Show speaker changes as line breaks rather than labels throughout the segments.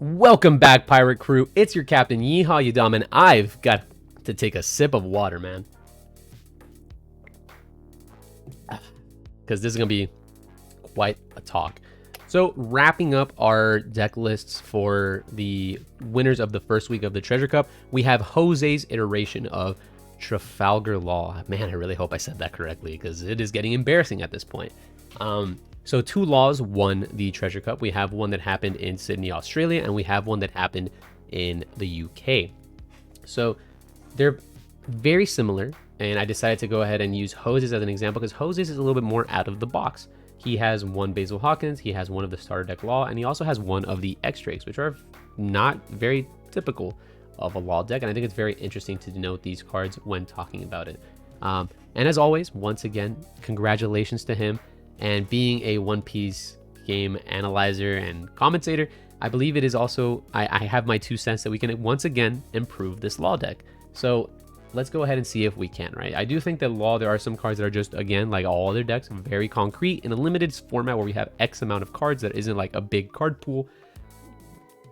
Welcome back, pirate crew. It's your captain, Yeehaw Yadam, and I've got to take a sip of water, man. Because this is going to be quite a talk. So, wrapping up our deck lists for the winners of the first week of the Treasure Cup, we have Jose's iteration of Trafalgar Law. Man, I really hope I said that correctly, because it is getting embarrassing at this point. So 2 laws won the Treasure Cup. We have one that happened in Sydney, Australia, and we have one that happened in the UK. So they're very similar, and I decided to go ahead and use Jose's as an example because Jose's is a little bit more out of the box. He has one Basil Hawkins, he has one of the Starter Deck Law, and he also has one of the X-Drakes, which are not very typical of a Law deck, and I think it's very interesting to denote these cards when talking about it. And as always, once again, congratulations to him. And being a One Piece game analyzer and commentator, I believe it is also, I have my 2 cents that we can once again improve this Law deck. So let's go ahead and see if we can, right? I do think that Law, there are some cards that are just, again, like all other decks, very concrete. In a limited format where we have X amount of cards that isn't like a big card pool,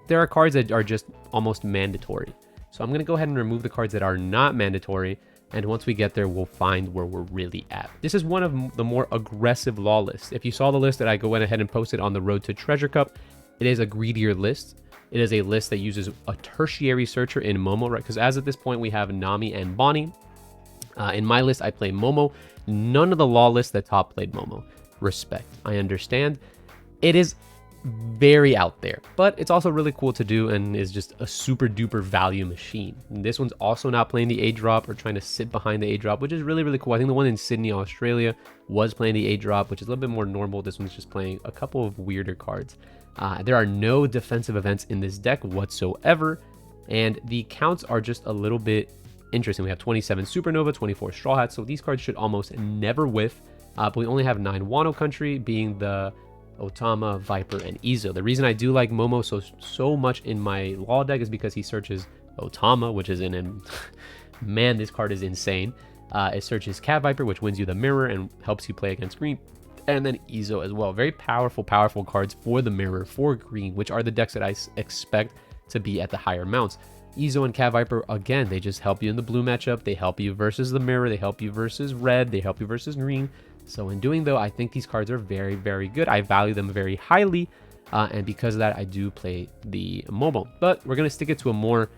there are cards that are just almost mandatory. So I'm going to go ahead and remove the cards that are not mandatory. And once we get there, we'll find where we're really at. This is one of the more aggressive Law lists. If you saw the list that I went ahead and posted on the Road to Treasure Cup, it is a greedier list. It is a list that uses a tertiary searcher in Momo, right? Because as at this point, we have Nami and Bonnie. In my list, I play Momo. None of the Law lists that top played Momo. Respect. I understand. It is very out there, but it's also really cool to do and is just a super duper value machine. And this one's also not playing the A drop or trying to sit behind the A drop, which is really, really cool. I think the one in Sydney, Australia was playing the A drop, which is a little bit more normal. This one's just playing a couple of weirder cards. There are no defensive events in this deck whatsoever, and the counts are just a little bit interesting. We have 27 Supernova, 24 Straw Hats, so these cards should almost never whiff, but we only have 9 Wano Country, being the Otama, Viper, and Izo. The reason I do like Momo so much in my Law deck is because he searches Otama, which is man, this card is insane. It searches Cat Viper, which wins you the mirror and helps you play against green, and then Izo as well. Very powerful cards for the mirror, for green, which are the decks that I expect to be at the higher mounts. Izo and Cat Viper, again, they just help you in the blue matchup. They help you versus the mirror. They help you versus red. They help you versus green. So in doing though, I think these cards are very, very good. I value them very highly. And because of that, I do play the Momo. But we're going to stick it to a more,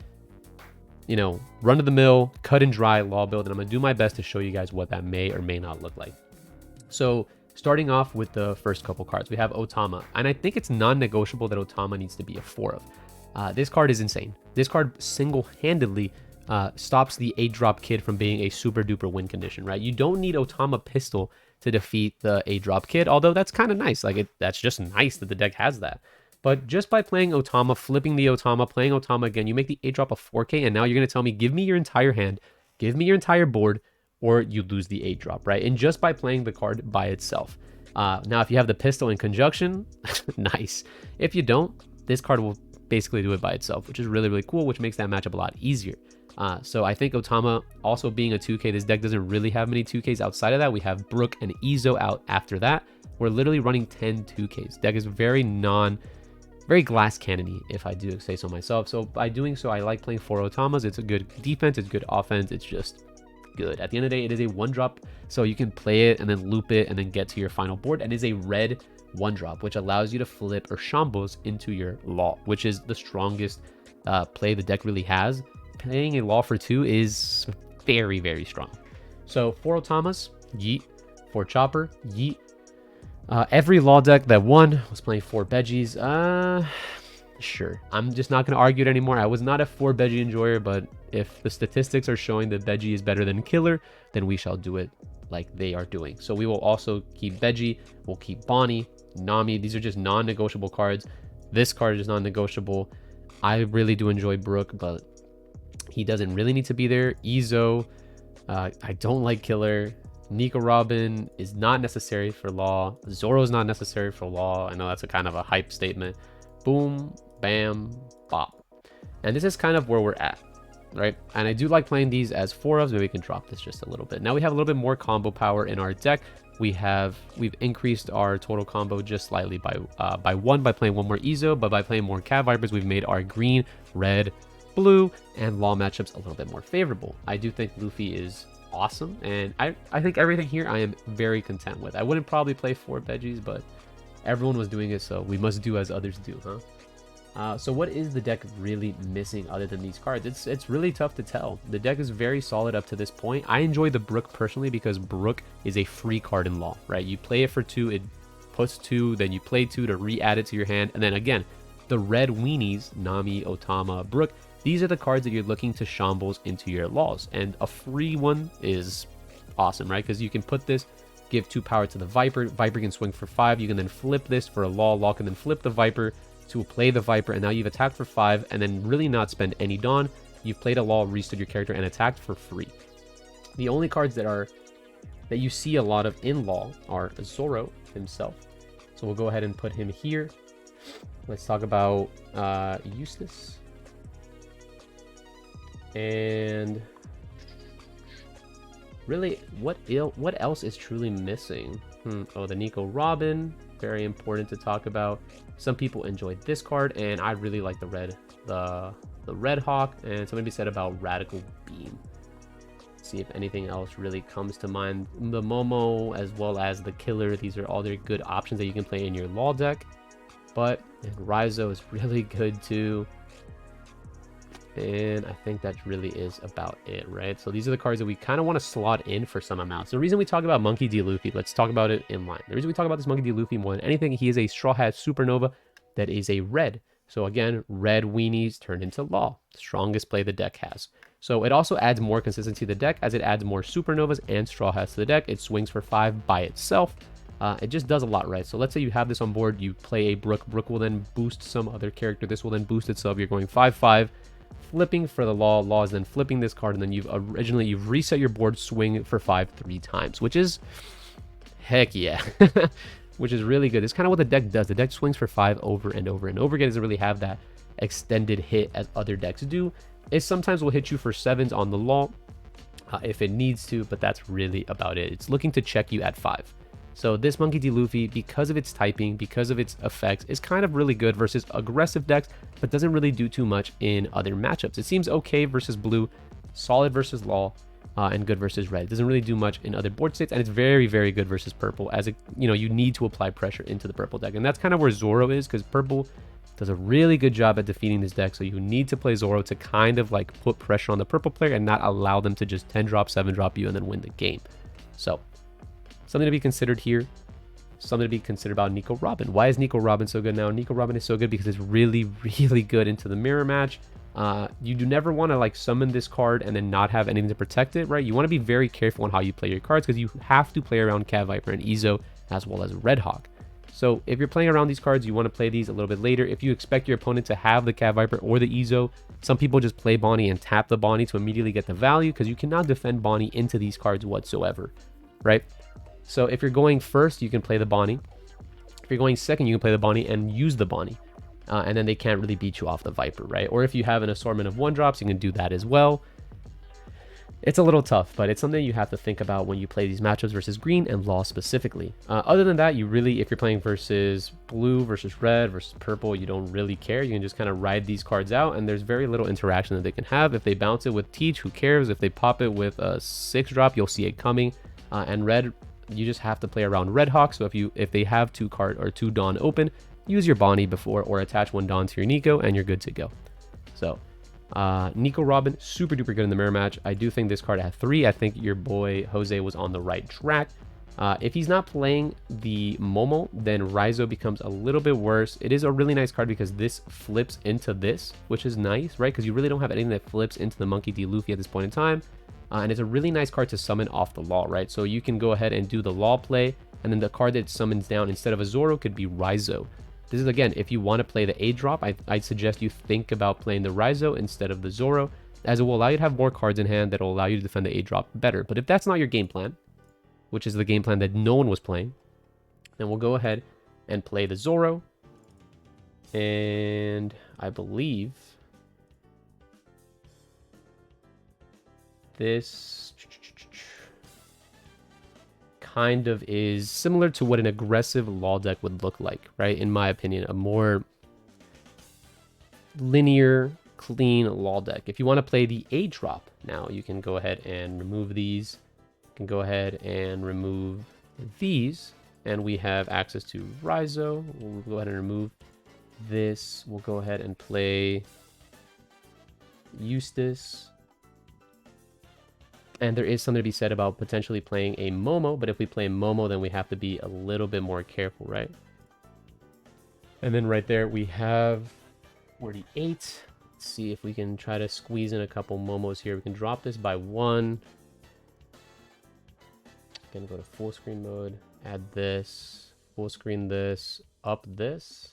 run-of-the-mill, cut and dry Law build. And I'm going to do my best to show you guys what that may or may not look like. So starting off with the first couple cards, we have Otama. And I think it's non-negotiable that Otama needs to be a 4 of. This card is insane. This card single-handedly stops the A-drop kid from being a super-duper win condition, right? You don't need Otama Pistol to defeat the A-drop kid, although that's kind of nice. That's just nice that the deck has that. But just by playing Otama, flipping the Otama, playing Otama again, you make the A-drop a 4K, and now you're going to tell me, give me your entire hand, give me your entire board, or you lose the A-drop, right? And just by playing the card by itself. Now, if you have the pistol in conjunction, nice. If you don't, this card will basically do it by itself, which is really, really cool, which makes that matchup a lot easier. So I think Otama also being a 2K, this deck doesn't really have many 2Ks outside of that. We have Brook and Izo out after that. We're literally running 10 2Ks. Deck is very glass cannony, if I do say so myself. So by doing so, I like playing 4 Otamas. It's a good defense, it's good offense, it's just good. At the end of the day, it is a 1-drop, so you can play it and then loop it and then get to your final board. And it is a red 1-drop, which allows you to flip or Shambos into your Law, which is the strongest play the deck really has. Playing a Law for 2 is very, very strong. So 4 Otamas, yeet. 4 Chopper, yeet. Every Law deck that won was playing 4 Veggies. Sure. I'm just not going to argue it anymore. I was not a 4 Veggie enjoyer, but if the statistics are showing that Veggie is better than Killer, then we shall do it like they are doing. So we will also keep Veggie. We'll keep Bonnie, Nami. These are just non-negotiable cards. This card is non-negotiable. I really do enjoy Brook, but he doesn't really need to be there. Izo, I don't like Killer. Nico Robin is not necessary for Law. Zoro is not necessary for Law. I know that's a kind of a hype statement. Boom, bam, bop. And this is kind of where we're at, right? And I do like playing these as 4 ofs. Maybe we can drop this just a little bit. Now we have a little bit more combo power in our deck. we've increased our total combo just slightly by 1 by playing one more Ezo, but by playing more Cav Vipers, we've made our green, red, blue, and Law matchups a little bit more favorable. I do think Luffy is awesome, and I think everything here I am very content with. I wouldn't probably play 4 veggies, but everyone was doing it, so we must do as others do, huh? So what is the deck really missing other than these cards? It's really tough to tell. The deck is very solid up to this point. I enjoy the Brook personally because Brook is a free card in Law, right? You play it for 2, it puts 2, then you play 2 to re-add it to your hand, and then again, the red weenies, Nami, Otama, Brook, these are the cards that you're looking to shambles into your Laws, and a free one is awesome, right? Because you can put this, give 2 power to the Viper, Viper can swing for 5, you can then flip this for a Law, Law can then flip the Viper, to play the Viper, and now you've attacked for 5 and then really not spend any Dawn. You've played a Law, restored your character, and attacked for free. The only cards that you see a lot of in Law are Zoro himself. So we'll go ahead and put him here. Let's talk about Eustace. And really, what else is truly missing? Oh, the Nico Robin, very important to talk about. Some people enjoyed this card, and I really like the Red Hawk, and something to be said about Radical Beam. Let's see if anything else really comes to mind. The Momo, as well as the Killer, these are all their good options that you can play in your Law deck. But Raizo is really good too. And I think that really is about it, right? So these are the cards that we kind of want to slot in for some amounts. The reason we talk about Monkey D. Luffy, let's talk about it in line. The reason we talk about this Monkey D. Luffy more than anything, he is a Straw Hat Supernova that is a red. So again, red weenies turned into Law. Strongest play the deck has. So it also adds more consistency to the deck as it adds more Supernovas and Straw Hats to the deck. It swings for 5 by itself. It just does a lot, right? So let's say you have this on board, you play a Brook. Brook will then boost some other character. This will then boost itself. You're going 5/5. Flipping for the Law is then flipping this card, and then you've reset your board, swing for 5 3 times, which is heck yeah. Which is really good. It's kind of what the deck does. The deck swings for 5 over and over and over again. It doesn't really have that extended hit as other decks do. It sometimes will hit you for 7s on the Law if it needs to, but that's really about it. It's looking to check you at 5. So this Monkey D. Luffy, because of its typing, because of its effects, is kind of really good versus aggressive decks, but doesn't really do too much in other matchups. It seems okay versus blue, solid versus Law, and good versus red. It doesn't really do much in other board states, and it's very, very good versus purple, as it, you need to apply pressure into the purple deck. And that's kind of where Zoro is, because purple does a really good job at defeating this deck, so you need to play Zoro to kind of like put pressure on the purple player and not allow them to just 10 drop, 7 drop you and then win the game. So something to be considered here. Something to be considered about Nico Robin. Why is Nico Robin so good now? Nico Robin is so good because it's really, really good into the mirror match. You do never want to like summon this card and then not have anything to protect it, right? You want to be very careful on how you play your cards because you have to play around Cav Viper and Ezo as well as Red Hawk. So if you're playing around these cards, you want to play these a little bit later. If you expect your opponent to have the Cav Viper or the Ezo, some people just play Bonnie and tap the Bonnie to immediately get the value because you cannot defend Bonnie into these cards whatsoever, right? So if you're going first, you can play the Bonnie. If you're going second, you can play the Bonnie and use the Bonnie. And then they can't really beat you off the Viper, right? Or if you have an assortment of 1-drops, you can do that as well. It's a little tough, but it's something you have to think about when you play these matchups versus green and Law specifically. Other than that, you really, if you're playing versus blue versus red versus purple, you don't really care. You can just kind of ride these cards out, and there's very little interaction that they can have. If they bounce it with Teach, who cares? If they pop it with a 6-drop, you'll see it coming. And red, you just have to play around Red Hawk. So if they have 2 Dawn open, use your Bonnie before or attach 1 Dawn to your Nico, and you're good to go. So Nico Robin, super duper good in the mirror match. I do think this card at 3. I think your boy Jose was on the right track. If he's not playing the Momo, then Raizo becomes a little bit worse. It is a really nice card because this flips into this, which is nice, right? Because you really don't have anything that flips into the Monkey D. Luffy at this point in time. And it's a really nice card to summon off the Law, right? So you can go ahead and do the Law play, and then the card that summons down instead of a Zoro could be Raizo. This is, again, if you want to play the A-drop, I'd suggest you think about playing the Raizo instead of the Zoro, as it will allow you to have more cards in hand that will allow you to defend the A-drop better. But if that's not your game plan, which is the game plan that no one was playing, then we'll go ahead and play the Zoro. And I believe this kind of is similar to what an aggressive Law deck would look like, right? In my opinion, a more linear, clean Law deck. If you want to play the A drop now, you can go ahead and remove these. You can go ahead and remove these, and we have access to Rhizo. We'll go ahead and remove this. We'll go ahead and play Eustace. And there is something to be said about potentially playing a Momo, but if we play Momo, then we have to be a little bit more careful, right? And then right there, we have 48. Let's see if we can try to squeeze in a couple Momos here. We can drop this by 1. Gonna go to full screen mode, add this, full screen this, up this.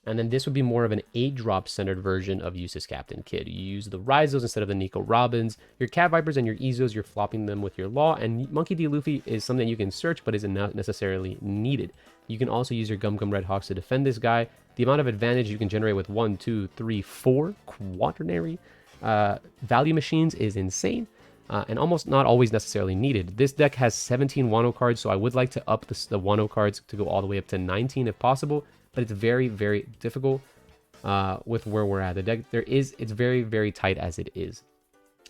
And then this would be more of an 8-drop centered version of Eustace Captain Kidd. You use the Rhizos instead of the Nico Robins. Your Cat Vipers and your Ezos, you're flopping them with your Law. And Monkey D. Luffy is something you can search, but isn't necessarily needed. You can also use your Gum Gum Red Hawks to defend this guy. The amount of advantage you can generate with 1, 2, 3, 4 quaternary value machines is insane. And almost not always necessarily needed. This deck has 17 Wano cards, so I would like to up the Wano cards to go all the way up to 19 if possible. But it's very, very difficult with where we're at. The deck, it's very, very tight as it is.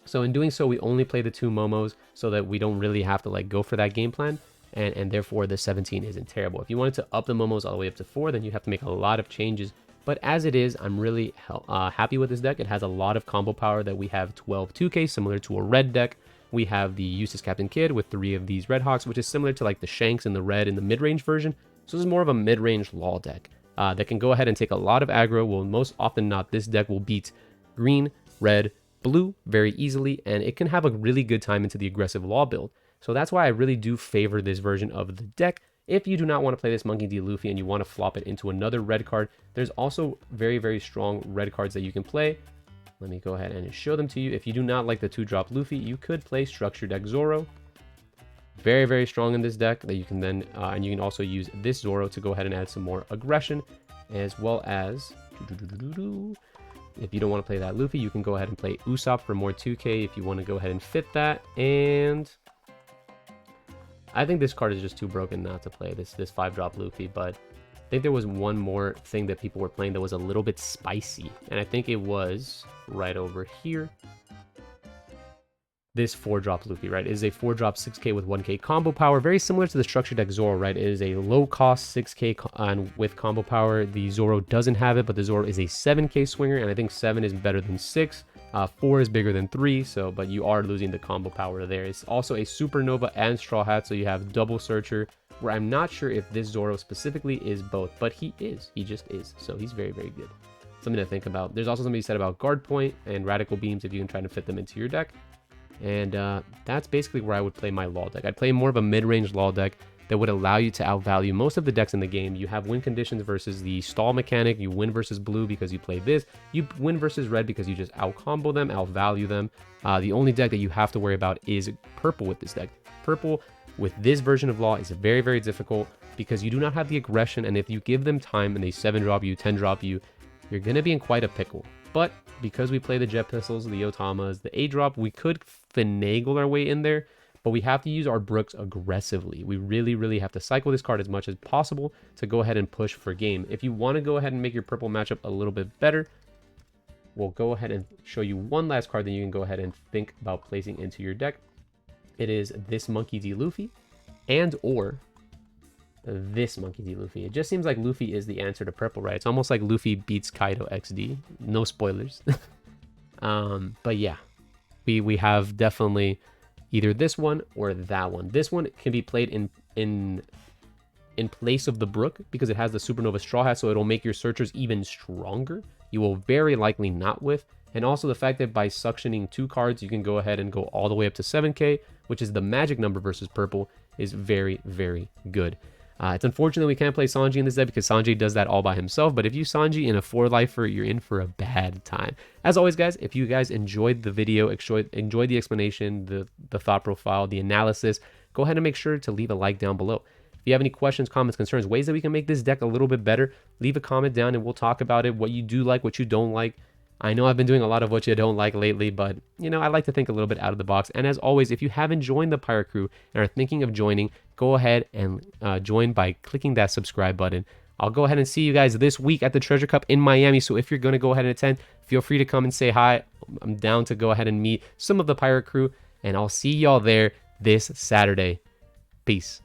So in doing so, we only play the 2 Momos so that we don't really have to like go for that game plan. And therefore, the 17 isn't terrible. If you wanted to up the Momos all the way up to 4, then you'd have to make a lot of changes. But as it is, I'm really happy with this deck. It has a lot of combo power that we have 12 2K, similar to a red deck. We have the Eustace Captain Kidd with 3 of these Red Hawks, which is similar to like the Shanks and the red in the mid-range version. So this is more of a mid-range Law deck that can go ahead and take a lot of aggro. Well, most often not, this deck will beat green, red, blue very easily, and it can have a really good time into the aggressive Law build. So that's why I really do favor this version of the deck. If you do not want to play this Monkey D. Luffy and you want to flop it into another red card, there's also very, very strong red cards that you can play. Let me go ahead and show them to you. If you do not like the 2-drop Luffy, you could play Structure Deck Zoro. Very, very strong in this deck that you can then, and you can also use this Zoro to go ahead and add some more aggression, as well as, if you don't want to play that Luffy, you can go ahead and play Usopp for more 2K if you want to go ahead and fit that. And I think this card is just too broken not to play this 5-drop Luffy, but I think there was one more thing that people were playing that was a little bit spicy, and I think it was right over here. This 4-drop Luffy, right? It is a 4-drop 6K with 1K combo power, very similar to the Structure Deck Zoro, right? It is a low-cost 6K and with combo power. The Zoro doesn't have it, but the Zoro is a 7K swinger, and I think 7 is better than 6. 4 is bigger than 3, but you are losing the combo power there. It's also a Supernova and Straw Hat, so you have double Searcher, where I'm not sure if this Zoro specifically is both, but he is. He just is. So he's very, very good. Something to think about. There's also something said about Guard Point and Radical Beams if you can try to fit them into your deck. And that's basically where I would play my Law deck. I'd play more of a mid-range Law deck that would allow you to outvalue most of the decks in the game. You have win conditions versus the stall mechanic. You win versus blue because you play this. You win versus red because you just out-combo them, outvalue them. The only deck that you have to worry about is purple with this deck. Purple with this version of Law is very, very difficult because you do not have the aggression, and if you give them time and they 7-drop you, 10-drop you, you're going to be in quite a pickle. But because we play the Jet Pistols, the Otamas, the A-drop, we could finagle our way in there, but we have to use our Brooks aggressively. We really, really have to cycle this card as much as possible to go ahead and push for game. If you want to go ahead and make your purple matchup a little bit better, we'll go ahead and show you one last card that you can go ahead and think about placing into your deck. It is this Monkey D. Luffy and or this Monkey D. Luffy. It just seems like Luffy is the answer to purple, right? It's almost like Luffy beats Kaido XD. No spoilers. But yeah, we have definitely either this one or that one. This one can be played in place of the Brook because it has the Supernova Straw Hat, so it'll make your searchers even stronger. You will very likely not whiff. And also the fact that by suctioning 2 cards, you can go ahead and go all the way up to 7K, which is the magic number versus purple, is very, very good. It's unfortunate we can't play Sanji in this deck because Sanji does that all by himself, but if you Sanji in a 4-lifer, you're in for a bad time. As always, guys, if you guys enjoyed the video, enjoyed the explanation, the thought profile, the analysis, go ahead and make sure to leave a like down below. If you have any questions, comments, concerns, ways that we can make this deck a little bit better, leave a comment down and we'll talk about it, what you do like, what you don't like. I know I've been doing a lot of what you don't like lately, but you know, I like to think a little bit out of the box. And as always, if you haven't joined the Pirate Crew and are thinking of joining, go ahead and join by clicking that subscribe button. I'll go ahead and see you guys this week at the Treasure Cup in Miami. So if you're going to go ahead and attend, feel free to come and say hi. I'm down to go ahead and meet some of the Pirate Crew, and I'll see y'all there this Saturday. Peace.